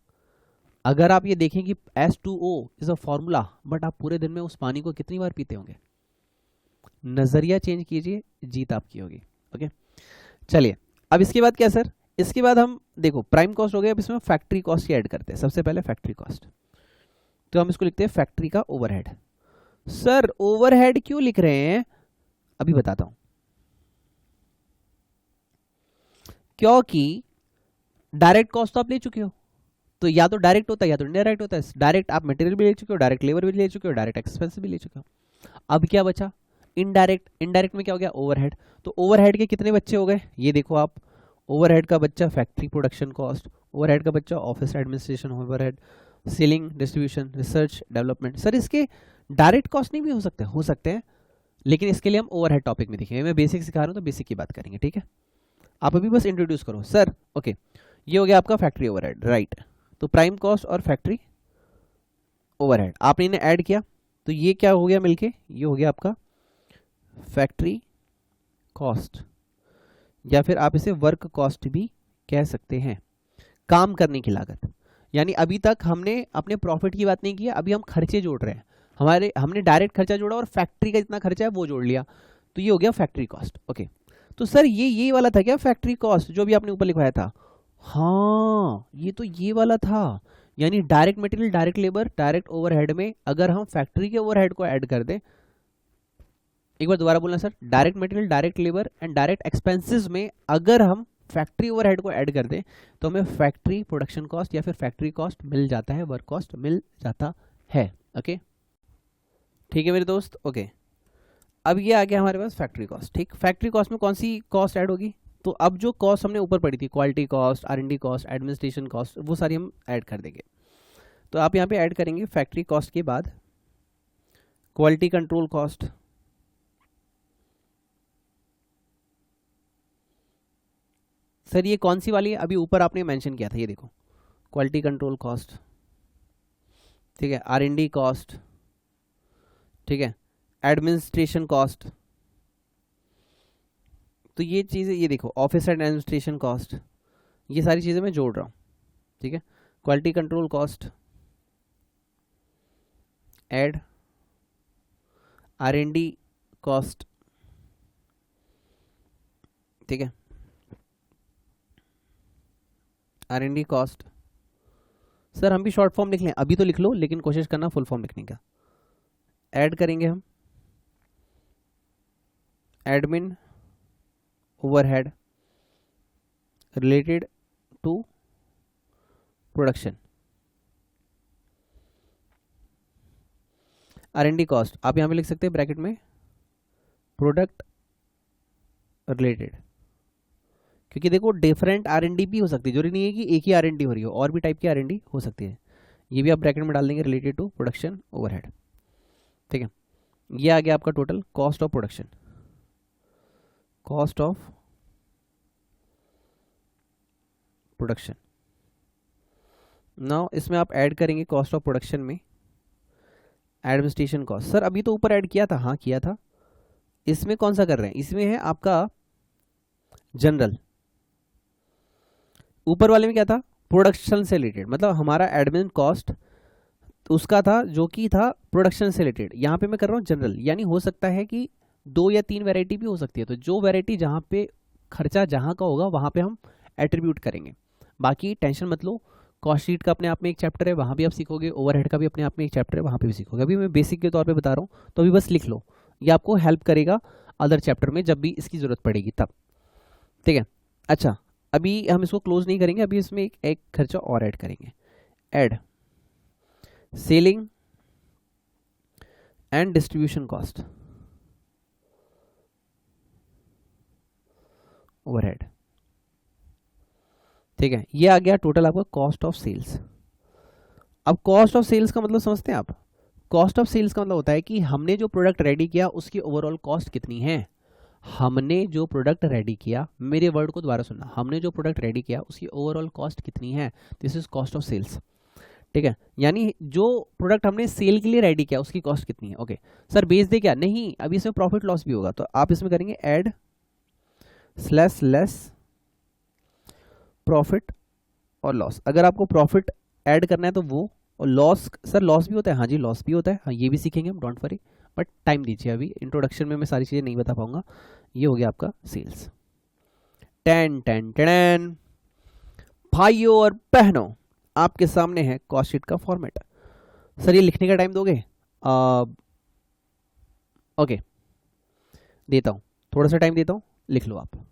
अगर आप ये देखें कि H2O is a formula, but आप पूरे दिन में उस पानी को कितनी बार पीते होंगे, नजरिया चेंज कीजिए, जीत आपकी होगी। ओके, चलिए अब इसके बाद क्या सर, इसके बाद हम देखो प्राइम कॉस्ट हो गया, अब इसमें फैक्ट्री कॉस्ट ऐड करते हैं। सबसे पहले फैक्ट्री कॉस्ट, तो हम इसको लिखते हैं फैक्ट्री का ओवरहेड। सर ओवरहेड क्यों लिख रहे हैं, अभी बताता हूं। क्योंकि डायरेक्ट कॉस्ट तो आप ले चुके हो, तो या तो डायरेक्ट होता है या तो इनडायरेक्ट होता है। डायरेक्ट आप मटेरियल भी ले चुके हो, डायरेक्ट लेबर भी ले चुके हो, डायरेक्ट एक्सपेंस भी ले चुके हो। अब क्या बचा, इनडायरेक्ट। इनडायरेक्ट में क्या हो गया, ओवरहेड। तो ओवरहेड के कितने बच्चे हो गए, ये देखो आप, ओवरहेड का बच्चा फैक्ट्री प्रोडक्शन कॉस्ट, ओवरहेड का बच्चा office administration overhead, selling, distribution, research, development. Sir इसके डायरेक्ट कॉस्ट नहीं भी हो सकते हैं, लेकिन इसके लिए हम ओवरहेड टॉपिक में देखेंगे। मैं बेसिक सिखा रहा हूं तो बेसिक की बात करेंगे, ठीक है। आप अभी बस इंट्रोड्यूस करो सर। ओके, ये हो गया आपका फैक्ट्री ओवरहेड, राइट। तो प्राइम कॉस्ट और फैक्ट्री ओवरहेड आपने इन्हें ऐड किया, तो ये क्या हो गया मिलके, ये हो गया आपका फैक्ट्री कॉस्ट, या फिर आप इसे वर्क कॉस्ट भी कह सकते हैं, काम करने की लागत। यानी अभी तक हमने अपने प्रॉफिट की बात नहीं की है, अभी हम खर्चे जोड़ रहे हैं। हमने डायरेक्ट खर्चा जोड़ा और फैक्ट्री का जितना खर्चा है वो जोड़ लिया, तो ये हो गया फैक्ट्री कॉस्ट। ओके, तो सर ये वाला था क्या फैक्ट्री कॉस्ट, जो भी आपने ऊपर लिखवाया था, हाँ ये तो ये वाला था। यानी direct material, direct labour, direct overhead में अगर हम फैक्ट्री के ओवरहेड को ऐड कर दें, एक बार दोबारा बोलना sir, direct material, direct labour and direct expenses में अगर हम फैक्ट्री ओवरहेड को ऐड कर दें, तो हमें फैक्ट्री प्रोडक्शन कॉस्ट या फिर फैक्ट्री कॉस्ट मिल जाता है, वर्क कॉस्ट मिल जाता है। ओके, ठीक है मेरे दोस्त। ओके, अब ये आ गया हमारे पास फैक्ट्री कॉस्ट। ठीक, फैक्ट्री कॉस्ट में कौन सी कॉस्ट ऐड होगी, तो अब जो कॉस्ट हमने ऊपर पढ़ी थी, quality cost, R&D cost, administration cost, वो सारी हम ऐड कर देंगे। तो आप यहाँ पे ऐड करेंगे फैक्ट्री कॉस्ट के बाद क्वालिटी कंट्रोल कॉस्ट, सर ये कौन सी वाली है, अभी ऊपर आपने मेंशन किया था, ये देखो क्वालिटी कंट्रोल कॉस्ट, ठीक है, R&D कॉस्ट, ठीक है, एडमिनिस्ट्रेशन कॉस्ट। तो ये चीज़ें, ये देखो ऑफिस एंड एडमिनिस्ट्रेशन कॉस्ट, ये सारी चीज़ें मैं जोड़ रहा हूँ, ठीक है। Quality control cost, add R&D cost, ठीक है, R&D कॉस्ट। सर हम भी शॉर्ट फॉर्म लिख लें, अभी तो लिख लो, लेकिन कोशिश करना फुल फॉर्म लिखने का। ऐड करेंगे हम admin overhead related to production. R&D cost आप यहाँ पे लिख सकते हैं ब्रैकेट में प्रोडक्ट रिलेटेड, क्योंकि देखो डिफरेंट R&D भी हो सकती है, जरूरी नहीं है कि एक ही R&D हो रही हो, और भी टाइप की R&D हो सकती है। ये भी आप ब्रैकेट में डाल देंगे रिलेटेड टू प्रोडक्शन ओवरहेड। ठीक है, ये आ गया आपका total cost of production, cost of production. Now इसमें आप ऐड करेंगे कॉस्ट ऑफ प्रोडक्शन में एडमिनिस्ट्रेशन कॉस्ट। सर अभी तो ऊपर ऐड किया था, हाँ किया था। इसमें कौन सा कर रहे हैं, इसमें है आपका जनरल। ऊपर वाले में क्या था, प्रोडक्शन से रिलेटेड, मतलब हमारा एडमिन कॉस्ट उसका था जो कि था प्रोडक्शन से रिलेटेड। यहाँ पे मैं कर रहा हूँ जनरल, यानी हो सकता है कि 2 या 3 वैरायटी भी हो सकती है, तो जो वैरायटी जहाँ पे खर्चा जहाँ का होगा वहाँ पे हम एट्रीब्यूट करेंगे। बाकी टेंशन मत लो, कॉस्ट शीट का अपने आप में एक चैप्टर है, वहाँ भी आप सीखोगे, ओवरहेड का भी अपने आप में एक चैप्टर है, वहाँ पे भी सीखोगे। अभी मैं बेसिक के तौर पे बता रहा हूँ, तो अभी बस लिख लो, ये आपको हेल्प करेगा अदर चैप्टर में जब भी इसकी ज़रूरत पड़ेगी तब। ठीक है, अच्छा अभी हम इसको क्लोज नहीं करेंगे, अभी इसमें एक खर्चा और ऐड करेंगे, add selling and distribution cost overhead. ठीक है, ये आ गया टोटल आपका कॉस्ट ऑफ सेल्स। अब कॉस्ट ऑफ सेल्स का मतलब समझते हैं आप, कॉस्ट ऑफ सेल्स का मतलब होता है कि हमने जो प्रोडक्ट रेडी किया उसकी ओवरऑल कॉस्ट कितनी है। हमने जो प्रोडक्ट रेडी किया, मेरे वर्ड को दोबारा सुनना, हमने जो प्रोडक्ट रेडी किया उसकी ओवरऑल कॉस्ट कितनी है, this is cost of sales. ठीक है, यानी जो प्रोडक्ट हमने सेल के लिए रेडी किया उसकी कॉस्ट कितनी है। ओके सर बेच दे क्या, नहीं, अभी इसमें प्रॉफिट लॉस भी होगा, तो आप इसमें करेंगे ऐड स्लैश लेस प्रॉफिट और लॉस। अगर आपको प्रॉफिट ऐड करना है तो वो, और लॉस, सर लॉस भी होता है, हाँ जी लॉस भी होता है, हाँ ये भी सीखेंगे हम, डोंट वरी, बट टाइम दीजिए, अभी इंट्रोडक्शन में मैं सारी चीज़ें नहीं बता पाऊंगा। ये हो गया आपका सेल्स। 10 भाइयों और बहनों, आपके सामने है कॉस्ट शीट का फॉर्मेट। सर ये लिखने का टाइम दोगे, ओके देता हूँ, थोड़ा सा टाइम देता हूँ, लिख लो आप।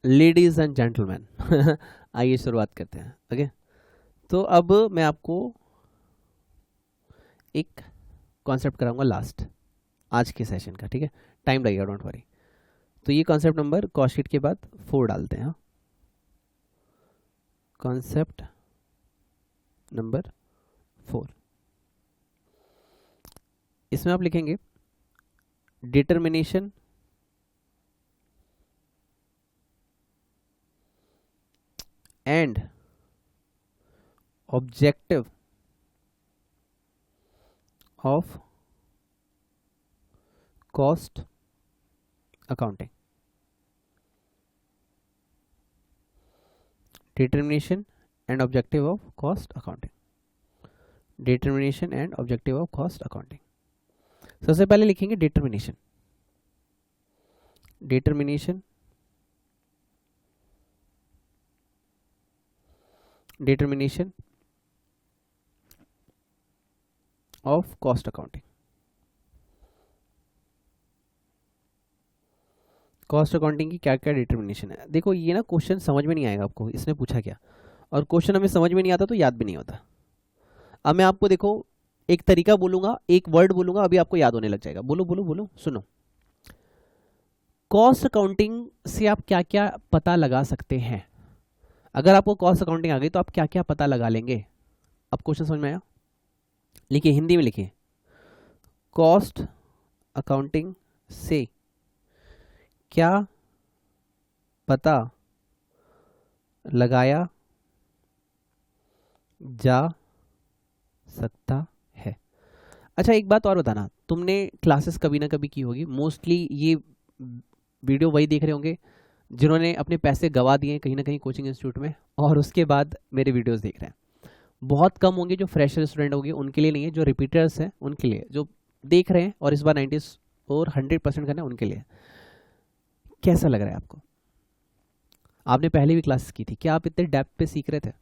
लेडीज एंड जेंटलमैन आइए शुरुआत करते हैं। ओके तो अब मैं आपको एक कॉन्सेप्ट कराऊंगा लास्ट आज के सेशन का, ठीक है, टाइम लगेगा डोंट वरी। तो ये कॉन्सेप्ट नंबर कॉस्ट शीट के बाद 4 डालते हैं, कॉन्सेप्ट नंबर 4। इसमें आप लिखेंगे determination and objective of cost accounting. Determination and objective of cost accounting, determination and objective of cost accounting. सबसे पहले लिखेंगे determination, determination, determination of cost accounting. Cost accounting की क्या क्या डिटर्मिनेशन है। देखो ये ना क्वेश्चन समझ में नहीं आएगा आपको, इसने पूछा क्या, और क्वेश्चन हमें समझ में नहीं आता तो याद भी नहीं होता। अब मैं आपको देखो एक तरीका बोलूंगा, एक वर्ड बोलूंगा, अभी आपको याद होने लग जाएगा। बोलो बोलो बोलो, सुनो। कॉस्ट अकाउंटिंग से आप क्या क्या पता लगा सकते हैं। अगर आपको कॉस्ट अकाउंटिंग आ गई तो आप क्या क्या पता लगा लेंगे। अब क्वेश्चन समझ में आया? लिखिए, हिंदी में लिखिए, कॉस्ट अकाउंटिंग से क्या पता लगाया जा सकता है। अच्छा एक बात और बताना, तुमने क्लासेस कभी ना कभी की होगी, मोस्टली ये वीडियो वही देख रहे होंगे जिन्होंने अपने पैसे गवा दिए कहीं ना कहीं कोचिंग इंस्टीट्यूट में और उसके बाद मेरे वीडियोस देख रहे हैं। बहुत कम होंगे जो फ्रेशर स्टूडेंट होंगे, उनके लिए नहीं है, जो रिपीटर्स हैं उनके लिए, जो देख रहे हैं और इस बार 90 और 100% करना है उनके लिए। कैसा लग रहा है आपको? आपने पहले भी क्लासेस की थी, क्या आप इतने डेप्थ पे सीख रहे थे?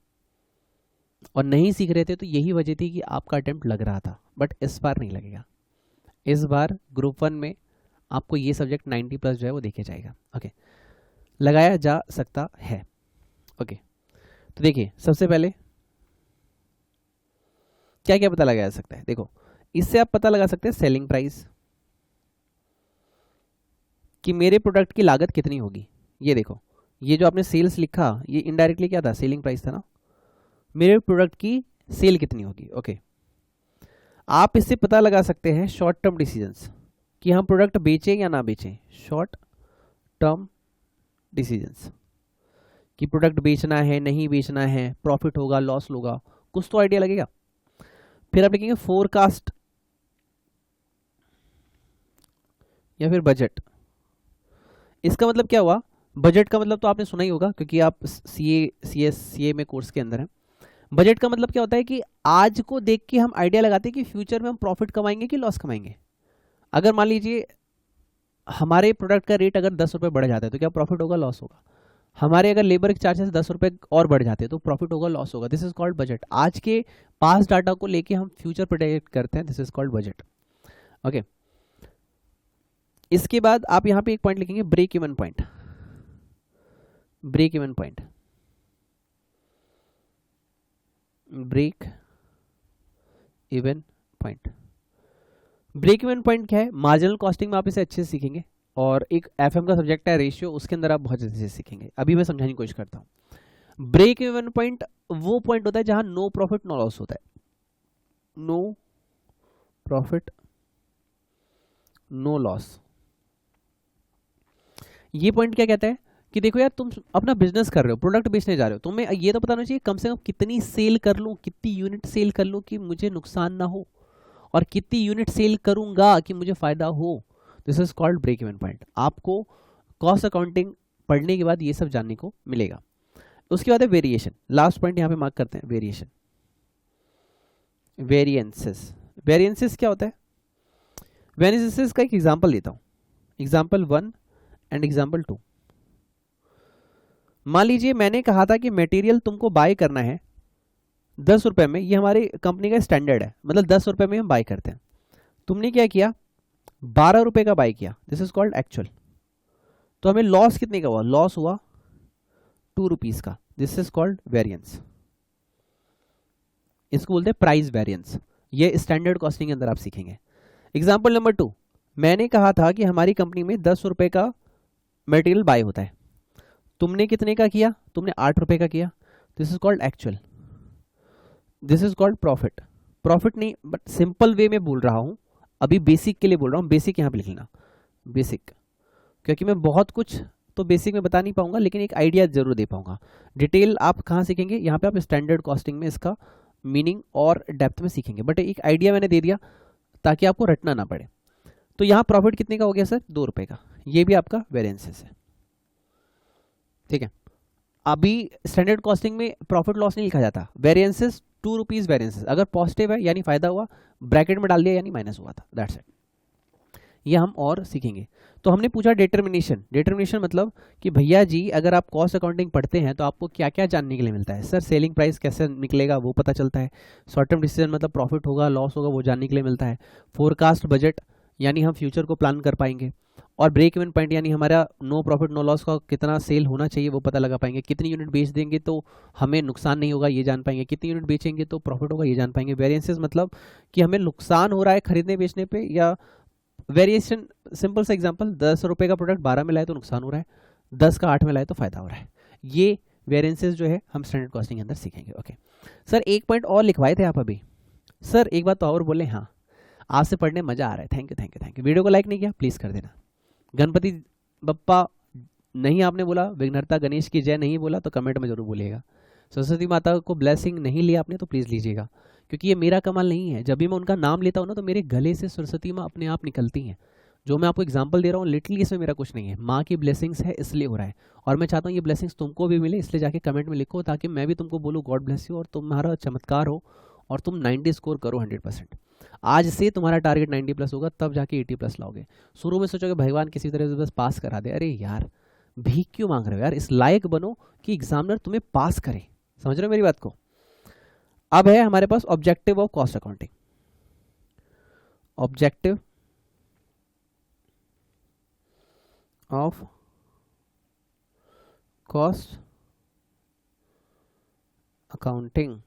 और नहीं सीख रहे थे तो यही वजह थी कि आपका अटेम्प्ट लग रहा था, बट इस बार नहीं लगेगा। इस बार ग्रुप 1 में आपको ये सब्जेक्ट 90+ जो है वो देखे जाएगा। ओके, लगाया जा सकता है। ओके, तो देखिए सबसे पहले क्या क्या पता लगाया जा सकता है। देखो इससे आप पता लगा सकते हैं सेलिंग प्राइस, कि मेरे प्रोडक्ट की लागत कितनी होगी। ये देखो, ये जो आपने सेल्स लिखा ये इनडायरेक्टली क्या था, सेलिंग प्राइस था ना। मेरे प्रोडक्ट की सेल कितनी होगी। ओके, आप इससे पता लगा सकते हैं शॉर्ट टर्म डिसीजंस, कि हम प्रोडक्ट बेचें या ना बेचें। शॉर्ट टर्म डिसीजंस, कि प्रोडक्ट बेचना है नहीं बेचना है, प्रॉफिट होगा लॉस होगा, कुछ तो आइडिया लगेगा। फिर आप लिखेंगे फोरकास्ट या फिर बजट। इसका मतलब क्या हुआ, बजट का मतलब तो आपने सुना ही होगा क्योंकि आप सीए में कोर्स के अंदर हैं। बजट का मतलब क्या होता है कि आज को देख के हम आइडिया लगाते हैं कि फ्यूचर में हम प्रॉफिट कमाएंगे कि लॉस कमाएंगे। अगर मान लीजिए हमारे प्रोडक्ट का रेट अगर 10 रुपये बढ़ जाता है तो क्या प्रॉफिट होगा लॉस होगा। हमारे अगर लेबर के चार्जेस 10 रुपये और बढ़ जाते हैं तो प्रॉफिट होगा लॉस होगा। This is called budget. आज के पास्ट डाटा को लेके हम फ्यूचर प्रेडिक्ट करते हैं, this is called budget. Okay, इसके बाद आप यहां पे एक पॉइंट लिखेंगे, break even point. Break even point, break even point. Break even point क्या है? मार्जिनल कॉस्टिंग में आप इसे अच्छे से सीखेंगे, और एक एफएम का सब्जेक्ट है रेशियो, उसके अंदर आप बहुत अच्छे से सीखेंगे। अभी मैं समझाने की कोशिश करता हूं। ब्रेक इवन पॉइंट वो पॉइंट होता है जहां नो प्रॉफिट नो लॉस होता है। No profit no loss. ये पॉइंट क्या कहता है कि देखो यार, तुम अपना बिजनेस कर रहे हो, प्रोडक्ट बेचने जा रहे हो, तुम्हें ये तो पता होना चाहिए कम से कम कितनी सेल कर लूं, कितनी यूनिट सेल कर लूं कि मुझे नुकसान ना हो, और कितनी यूनिट सेल करूंगा कि मुझे फायदा हो। This is called break even point. आपको कॉस्ट अकाउंटिंग पढ़ने के बाद ये सब जानने को मिलेगा। उसके बाद है वेरिएशन। लास्ट पॉइंट यहां पे मार्क करते हैं, वेरिएशन। वेरिएंसेस। वेरिएंसेस क्या होता है? वेरिएंसेस का एक एग्जांपल देता हूं, एग्जांपल 1 एंड एग्जांपल 2। मान लीजिए मैंने कहा था कि मटेरियल तुमको बाय करना है 10 रुपए में, ये हमारी कंपनी का स्टैंडर्ड है, मतलब 10 रुपए में हम बाय करते हैं। तुमने क्या किया, 12 रुपए का बाय किया, दिस इज कॉल्ड एक्चुअल। तो हमें लॉस कितने का हुआ? लॉस हुआ 2 रुपीज का, दिस इज कॉल्ड वेरिएंस। इसको बोलते हैं प्राइस वेरिएंस। ये स्टैंडर्ड कॉस्टिंग के अंदर आप सीखेंगे। एग्जाम्पल नंबर 2, मैंने कहा था कि हमारी कंपनी में 10 रुपए का मटेरियल बाय होता है, तुमने कितने का किया? तुमने 8 रुपए का किया, this is called actual. This is called profit. Profit नहीं, बट सिंपल वे में बोल रहा हूं, अभी बेसिक के लिए बोल रहा हूं। बेसिक यहां पे लिख लेना, बेसिक, क्योंकि मैं बहुत कुछ तो बेसिक में बता नहीं पाऊंगा, लेकिन एक आइडिया जरूर दे पाऊंगा। डिटेल आप कहां सीखेंगे? यहाँ पे आप स्टैंडर्ड कॉस्टिंग में इसका मीनिंग और डेप्थ में सीखेंगे, बट एक आइडिया मैंने दे दिया ताकि आपको रटना ना पड़े। तो यहाँ प्रॉफिट कितने का हो गया सर? 2 रुपए का, ये भी आपका वेरिएंसेस है, ठीक है। अभी स्टैंडर्ड कॉस्टिंग में प्रॉफिट लॉस नहीं लिखा जाता, वेरिएंसेस 2 रुपीज वेरिएंसेस, अगर पॉजिटिव है यानी फायदा हुआ, ब्रैकेट में डाल दिया यानी माइनस हुआ था, दैट्स इट। ये हम और सीखेंगे। तो हमने पूछा डिटर्मिनेशन, डिटर्मिनेशन मतलब कि भैया जी अगर आप कॉस्ट अकाउंटिंग पढ़ते हैं तो आपको क्या क्या जानने के लिए मिलता है। सर सेलिंग प्राइस कैसे निकलेगा वो पता चलता है, शॉर्ट टर्म डिसीजन मतलब प्रॉफिट होगा लॉस होगा वो जानने के लिए मिलता है, फोरकास्ट बजट यानी हम फ्यूचर को प्लान कर पाएंगे, और ब्रेक इवन पॉइंट यानी हमारा नो प्रॉफिट नो लॉस का कितना सेल होना चाहिए वो पता लगा पाएंगे, कितनी यूनिट बेच देंगे तो हमें नुकसान नहीं होगा ये जान पाएंगे, कितनी यूनिट बेचेंगे तो प्रॉफिट होगा ये जान पाएंगे। वेरिएंसेस मतलब कि हमें नुकसान हो रहा है खरीदने बेचने पे, या वेरिएशन सिंपल सा एग्जांपल, 10 रुपए का प्रोडक्ट 12 में लाए तो नुकसान हो रहा है, 10 का 8 में लाए तो फायदा हो रहा है। ये वेरिएंसेस जो है हम स्टैंडर्ड कॉस्टिंग के अंदर सीखेंगे। ओके सर एक पॉइंट और लिखवाए थे आप अभी, सर एक बात तो और बोले, हाँ आपसे पढ़ने मजा आ रहा है, thank you thank you thank you. Video को लाइक नहीं किया प्लीज कर देना। गणपति बप्पा नहीं आपने बोला, विघ्नहर्ता गणेश की जय नहीं बोला तो कमेंट में जरूर बोलिएगा। सरस्वती माता को ब्लेसिंग नहीं लिया आपने तो प्लीज लीजिएगा, क्योंकि ये मेरा कमाल नहीं है, जब भी मैं उनका नाम लेता हूँ ना तो मेरे गले से सरस्वती माँ अपने आप निकलती हैं। जो मैं आपको एग्जांपल दे रहा हूँ लिटरली इसमें मेरा कुछ नहीं है, माँ की ब्लेसिंग्स है इसलिए हो रहा है, और मैं चाहता हूँ ये ब्लेसिंग्स तुमको भी मिले, इसलिए जाके कमेंट में लिखो ताकि मैं भी तुमको बोलूँ गॉड ब्लेस यू और तुम्हारा चमत्कार हो और तुम 90 स्कोर करो 100%। आज से तुम्हारा टारगेट 90 प्लस होगा, तब जाके 80 प्लस लाओगे। शुरू में सोचोगे भगवान किसी तरह से बस पास करा दे, अरे यार भीख क्यों मांग रहे हो यार, इस लायक बनो कि एग्जामिनर तुम्हें पास करे। समझ रहे हो मेरी बात को। अब है हमारे पास objective of cost accounting. Objective of cost accounting.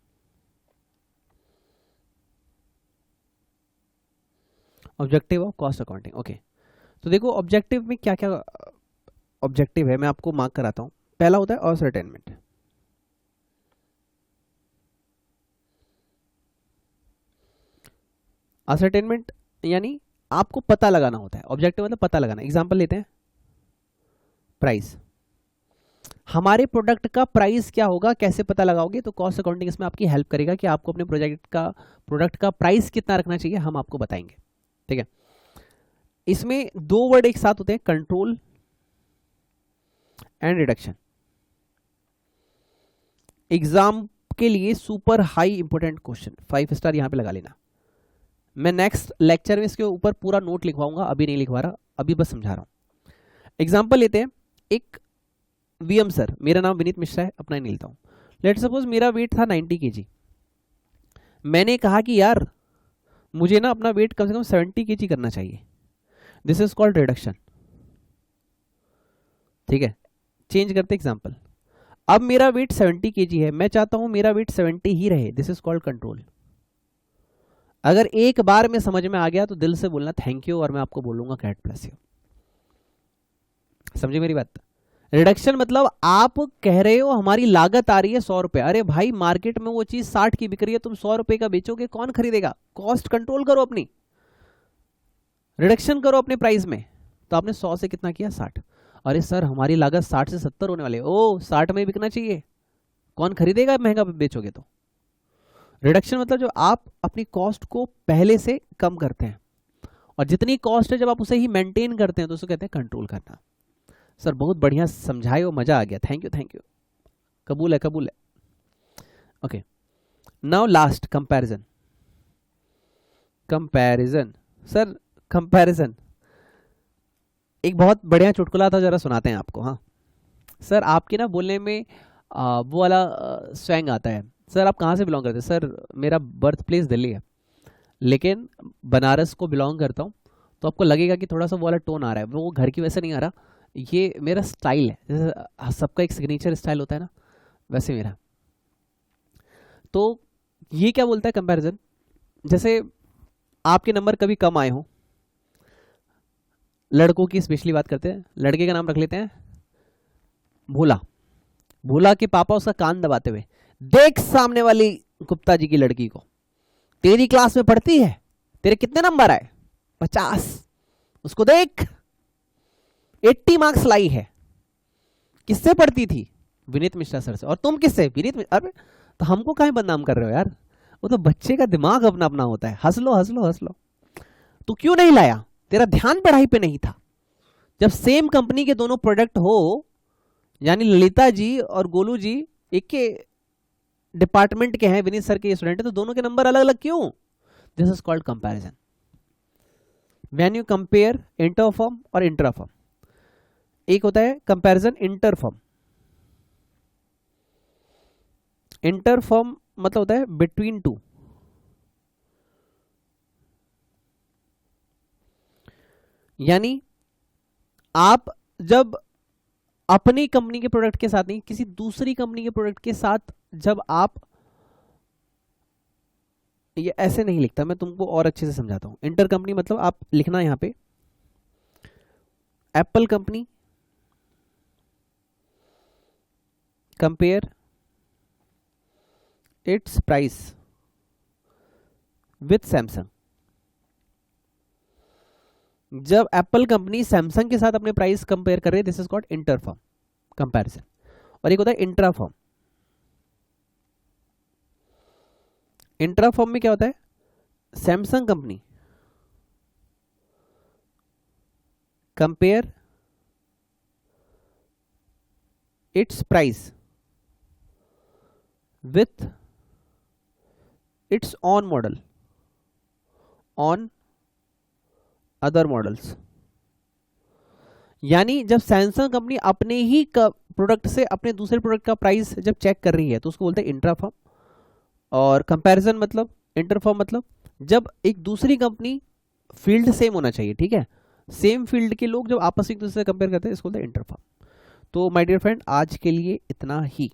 Objective of cost accounting. Okay तो देखो ऑब्जेक्टिव में क्या क्या ऑब्जेक्टिव है मैं आपको मार्क कराता हूं। पहला होता है असर्टेनमेंट। असर्टेनमेंट यानी आपको पता लगाना होता है, ऑब्जेक्टिव मतलब पता लगाना। एग्जांपल लेते हैं प्राइस, हमारे प्रोडक्ट का प्राइस क्या होगा कैसे पता लगाओगे, तो कॉस्ट अकाउंटिंग इसमें आपकी हेल्प करेगा कि आपको अपने प्रोडक्ट का प्राइस कितना रखना चाहिए हम आपको बताएंगे। ठीक है, इसमें दो वर्ड एक साथ होते हैं, कंट्रोल एंड रिडक्शन। एग्जाम के लिए super high important question, 5 star यहां पे लगा लेना। मैं नेक्स्ट लेक्चर में इसके ऊपर पूरा नोट लिखवाऊंगा, अभी नहीं लिखवा रहा, अभी बस समझा रहा हूं। एग्जाम्पल लेते हैं, एक वीएम सर, मेरा नाम विनीत मिश्रा है, अपना ही नहीं लेता हूं। लेट सपोज मेरा वेट था 90 kg, मैंने कहा कि यार मुझे ना अपना वेट कम से कम 70 kg करना चाहिए, दिस इज कॉल्ड रिडक्शन। ठीक है, चेंज करते एग्जाम्पल, अब मेरा वेट 70 kg है, मैं चाहता हूं मेरा वेट 70 ही रहे, दिस इज कॉल्ड कंट्रोल। अगर एक बार में समझ में आ गया तो दिल से बोलना थैंक यू और मैं आपको बोलूंगा गॉड ब्लेस यू। समझे मेरी बात। रिडक्शन मतलब आप कह रहे हो हमारी लागत आ रही है 100 रुपए, अरे भाई मार्केट में वो चीज 60 की बिक रही है, तुम 100 रुपए का बेचोगे, कौन खरीदेगा। कॉस्ट कंट्रोल करो अपनी, रिडक्शन करो अपने प्राइस में। तो आपने 100 से कितना किया 60, अरे सर हमारी लागत 60 से 70 होने वाली है, ओ 60 में बिकना चाहिए, कौन खरीदेगा महंगा बेचोगे तो। रिडक्शन मतलब जो आप अपनी कॉस्ट को पहले से कम करते हैं, और जितनी कॉस्ट है जब आप उसे ही मेंटेन करते हैं तो उसे कहते हैं कंट्रोल करना। सर बहुत बढ़िया समझाए हो, मजा आ गया, थैंक यू, कबूल है कबूल है। Okay now last comparison. Comparison sir, comparison एक बहुत बढ़िया चुटकुला था, जरा सुनाते हैं आपको। हाँ सर आपके ना बोलने में वो वाला स्वैंग आता है। सर आप कहाँ से बिलोंग करते हैं। सर मेरा बर्थ प्लेस दिल्ली है लेकिन बनारस को बिलोंग करता हूँ, तो आपको लगेगा कि थोड़ा सा वो वाला टोन आ रहा है, वो घर की वजह से नहीं आ रहा, ये मेरा स्टाइल है, जैसे सबका एक सिग्नेचर स्टाइल होता है ना, वैसे मेरा। तो ये क्या बोलता है कंपैरिजन, जैसे आपके नंबर कभी कम आए हो, लड़कों की स्पेशली बात करते हैं, लड़के का नाम रख लेते हैं भोला। भोला के पापा उसका कान दबाते हुए, देख सामने वाली गुप्ता जी की लड़की को, तेरी क्लास में पढ़ती है, तेरे कितने नंबर आए 50, उसको देख 80 मार्क्स लाई है। किससे पढ़ती थी, विनीत मिश्रा सर से, और तुम किससे, विनीत मिश्रा। अरे तो हमको काहे बदनाम कर रहे हो यार, वो तो बच्चे का दिमाग अपना अपना होता है, हंस लो हंस लो हंस लो। तो क्यों नहीं लाया, तेरा ध्यान पढ़ाई पे नहीं था। जब सेम कंपनी के दोनों प्रोडक्ट हो, यानी ललिता जी और गोलू जी एक के डिपार्टमेंट के हैं, विनीत सर के स्टूडेंट है, तो दोनों के नंबर अलग अलग क्यों? This is called comparison. When you compare interfirm और इंट्राफॉर्म, एक होता है कंपैरिजन इंटरफॉर्म। इंटरफॉर्म मतलब होता है बिटवीन टू, यानी आप जब अपनी कंपनी के प्रोडक्ट के साथ नहीं, किसी दूसरी कंपनी के प्रोडक्ट के साथ जब आप, ये ऐसे नहीं लिखता मैं, तुमको और अच्छे से समझाता हूं। इंटर कंपनी मतलब आप लिखना यहां पे Apple company compare it's price with Samsung. जब एप्पल कंपनी सैमसंग के साथ अपने प्राइस कंपेयर कर रहे हैं, this is called interform comparison. और एक होता है इंट्राफॉर्म। इंट्राफॉर्म में क्या होता है, Samsung company compare it's price with its on model on other models. यानी जब सैमसंग कंपनी अपने ही प्रोडक्ट से अपने दूसरे प्रोडक्ट का प्राइस जब चेक कर रही है तो उसको बोलते हैं इंट्राफॉर्म। और कंपैरिजन मतलब, इंटरफॉर्म मतलब जब एक दूसरी कंपनी, फील्ड सेम होना चाहिए, ठीक है, सेम फील्ड के लोग जब आपस में एक दूसरे से कंपेयर करते हैं, इसको बोलते हैं इंटरफॉर्म। तो माय डियर फ्रेंड, आज के लिए इतना ही।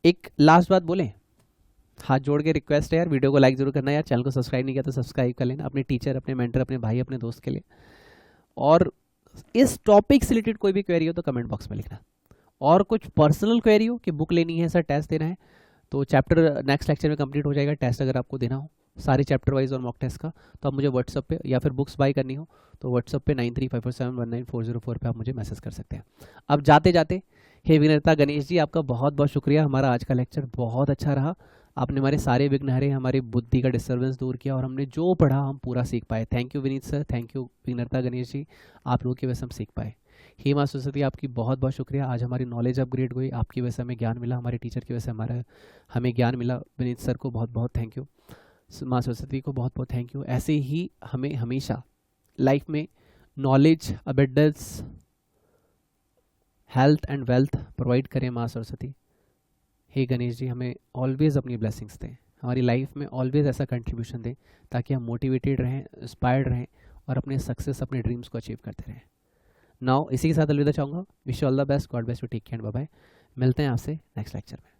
एक लास्ट बात बोले, हाथ जोड़ के रिक्वेस्ट है यार, वीडियो को लाइक जरूर करना यार, चैनल को सब्सक्राइब नहीं किया तो सब्सक्राइब कर लेना, अपने टीचर, अपने मेंटर, अपने भाई, अपने दोस्त के लिए। और इस टॉपिक से रिलेटेड कोई भी क्वेरी हो तो कमेंट बॉक्स में लिखना। और कुछ पर्सनल क्वेरी हो कि बुक लेनी है सर, टेस्ट देना है, तो चैप्टर नेक्स्ट लेक्चर में कंप्लीट हो जाएगा। टेस्ट अगर आपको देना हो सारे चैप्टर वाइज और मॉक टेस्ट का, तो आप मुझे व्हाट्सअप पे, या फिर बुक्स बाय करनी हो तो व्हाट्सअप पे 9354719404 पे आप मुझे मैसेज कर सकते हैं। अब जाते जाते, हे विनता गणेश जी, आपका बहुत बहुत शुक्रिया। हमारा आज का लेक्चर बहुत अच्छा रहा, आपने हमारे सारे विघ्न हरे, हमारी बुद्धि का डिस्टर्बेंस दूर किया और हमने जो पढ़ा हम पूरा सीख पाए। Thank you Vineet sir, thank you Vinata Ganesh ji, आप लोगों की वजह से हम सीख पाए। हे माँ सरस्वती, आपकी बहुत बहुत शुक्रिया, आज हमारी नॉलेज अपग्रेड हुई, आपकी वजह से हमें ज्ञान मिला, हमारे टीचर की वजह से हमें ज्ञान मिला। विनीत सर को बहुत बहुत थैंक यू, माँ सरस्वती को बहुत बहुत थैंक यू। ऐसे ही हमें हमेशा लाइफ में knowledge, abundance, health and wealth provide करें माँ सरस्वती। हे गणेश जी, हमें ऑलवेज अपनी ब्लेसिंग्स दें, हमारी लाइफ में ऑलवेज ऐसा कंट्रीब्यूशन दें ताकि हम मोटिवेटेड रहें, इंस्पायर्ड रहें और अपने सक्सेस, अपने ड्रीम्स को अचीव करते रहें। नाउ इसी के साथ अलविदा चाहूँगा। Wish you all the best, God bless you, take care, bye bye. मिलते हैं आपसे नेक्स्ट लेक्चर में।